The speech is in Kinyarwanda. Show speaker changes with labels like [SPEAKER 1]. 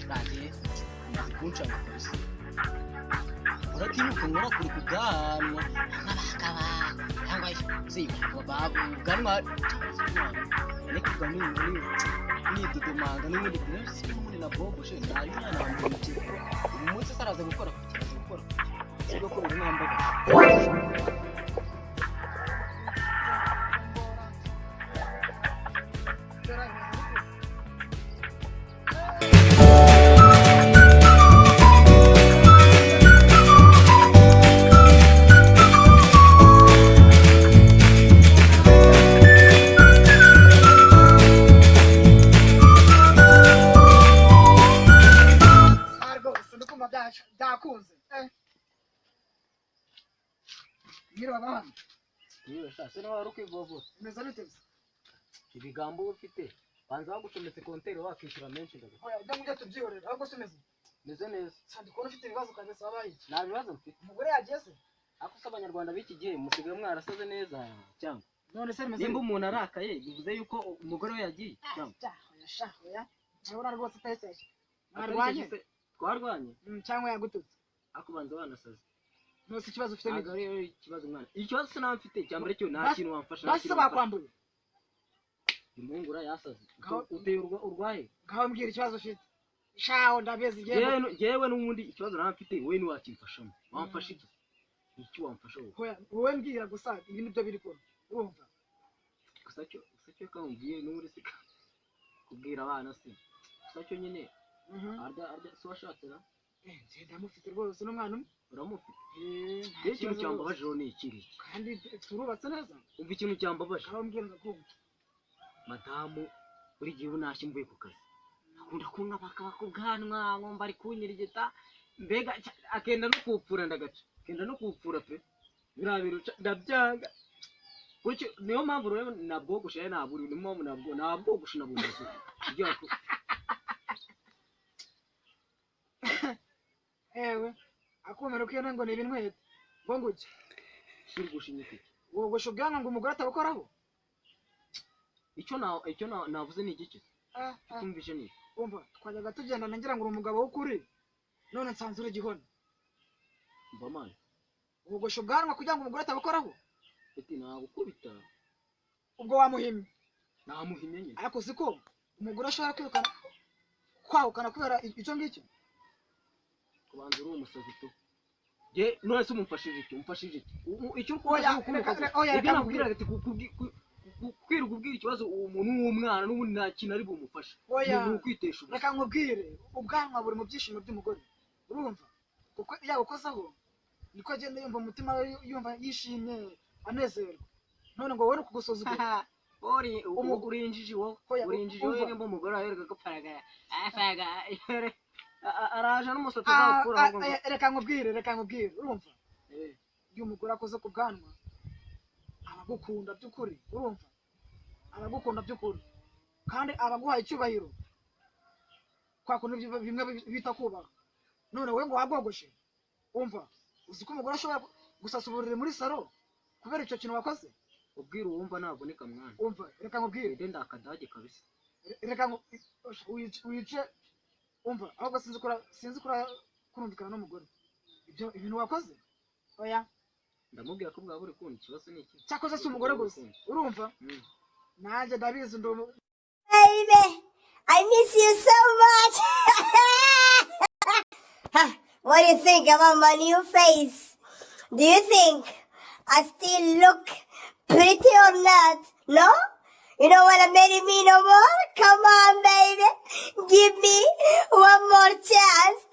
[SPEAKER 1] Nanjye amaze kunshaka kabisa. Uratinyuka nkora kuri kuganwa nk'abakaba cyangwa se babu ganwa ariko ganwa ni tudomanga n'ubundi byose muri na bobo she nayo nanamuke umunsi saraza gukora sigo ko uri nambaga
[SPEAKER 2] dakunze Ngira abana
[SPEAKER 1] niwe shase no wari ukivovora
[SPEAKER 2] meza biteze
[SPEAKER 1] ibigambo ufite banza bagucometse konteri wakishura menshi ndaga
[SPEAKER 2] oya ujya mujya tubyihorera ahubwo sumeze
[SPEAKER 1] meze neza
[SPEAKER 2] sandi ko ufite ibibazo kabisa wabaye
[SPEAKER 1] nta bibazo mfite
[SPEAKER 2] umugore yageze
[SPEAKER 1] ako se abanyarwanda b'iki gihe musigaye mwarasaze neza cyangwa
[SPEAKER 2] none se meze
[SPEAKER 1] nimba umuntu arakaye bivuze yuko umugore we yagiye cyangwa
[SPEAKER 2] oya nabona rwose utayeseshe mwarwanye
[SPEAKER 1] twarwanye
[SPEAKER 2] cyangwa yagututse
[SPEAKER 1] akubanza wanasaze
[SPEAKER 2] nose ikibazo ufite
[SPEAKER 1] ntabwo ari ikibazo mwana ikibazo se nawe mfite cyambere cyo nta kintu wamfasha
[SPEAKER 2] basi bakwambuye
[SPEAKER 1] imungura yasaze uteye urwaye
[SPEAKER 2] ngaho mbwira ikibazo ufite shaho ndabeze
[SPEAKER 1] yewe n'ubundi ikibazo nawe mfite wowe ni wakimfashamo wamfasha iki iki wamfasha
[SPEAKER 2] wowe mbwira gusa ibi nibyo biri ko urumva
[SPEAKER 1] gusa cyo kambwiye n'uri sika kubwira abana se gusa cyo nyine arya so washatse na
[SPEAKER 2] ndamufite rwose n'umwana umwe
[SPEAKER 1] uramufite ikintu cyambabaje ni ikiri
[SPEAKER 2] kandi turubatse neza
[SPEAKER 1] umva ikintu cyambabaje
[SPEAKER 2] aho mbwira ndakumva
[SPEAKER 1] madamu buri gihe unashye mvuye ku kazi akunda kunka bakaba kubwanwa ngomba ari kunyirigita mbega akenda no kupfura ndagaca akenda no kupfura pe birabiruca ndabyanga kuki niyo mpamvu rero nabwogosha ya naburi niyo mpamvu nabwogosha nabunze byako
[SPEAKER 2] ewe akumera ko ngo ni ibinwete ngo nguke
[SPEAKER 1] shirgusha inyiti
[SPEAKER 2] wogosha ubwanwa ngo umugore atabukoraho
[SPEAKER 1] icyo navuze ni igiki cyumvishe ni
[SPEAKER 2] umva twajyaga tugenda ngira ngo uri umugabo w'ukuri none nsanze uri igihona
[SPEAKER 1] mba man
[SPEAKER 2] wogosha ubwanwa kugira ngo umugore atabukoraho
[SPEAKER 1] eti nagukubita
[SPEAKER 2] ubwo wamuhimye
[SPEAKER 1] namuhimye nyine
[SPEAKER 2] ariko siko umugore ashobora kwahukana kubera icyo ngicyo
[SPEAKER 1] kubanza uri umusazi tu je none se umufashije icyo
[SPEAKER 2] oya
[SPEAKER 1] nakubwira ati kwiruka ubwira ikibazo umuntu w'umwana n'ubundi nta kintu ari bumufasha ni ukwitesha ubusa
[SPEAKER 2] reka nkubwire ubwanwa buri mu byishimo by'umugore urumva kuko yabukozaho niko agenda yumva umutima we yumva yishimye anezerwa none ngo wowe ukugusuzugura
[SPEAKER 1] urinjiji wowe nimba umugore wawe gapfaraga araje n'umusatsi uzakura
[SPEAKER 2] reka nkubwire urumva iyo umugore akoze ku bwanwa abagukunda by'ukuri urumva abagukunda by'ukuri kandi abaguhaye icyubahiro kwa kuntu bimwe bita kubaha none wowe ngo wabwogoshe umva uzi ko umugore ashobora gusasa uburiri muri salo kubera icyo kintu wakoze
[SPEAKER 1] ubwira uwumva ntaboneka mwana
[SPEAKER 2] umva reka nkubwire
[SPEAKER 1] ndenda akadage kabisa
[SPEAKER 2] reka wice umva ahubwo sinzi kurumvikana n'umugore ibyo ibintu wakoze oya
[SPEAKER 1] ndamubwira ko bwa buri kundi ikibazo ni iki
[SPEAKER 2] cyakoze si umugore gusa urumva nanjye ndabizi
[SPEAKER 3] baby I miss you so much what do you think about my new face? Do you think I still look pretty or not? No? You don't want to marry me no more? Come on, baby. Give me one more chance.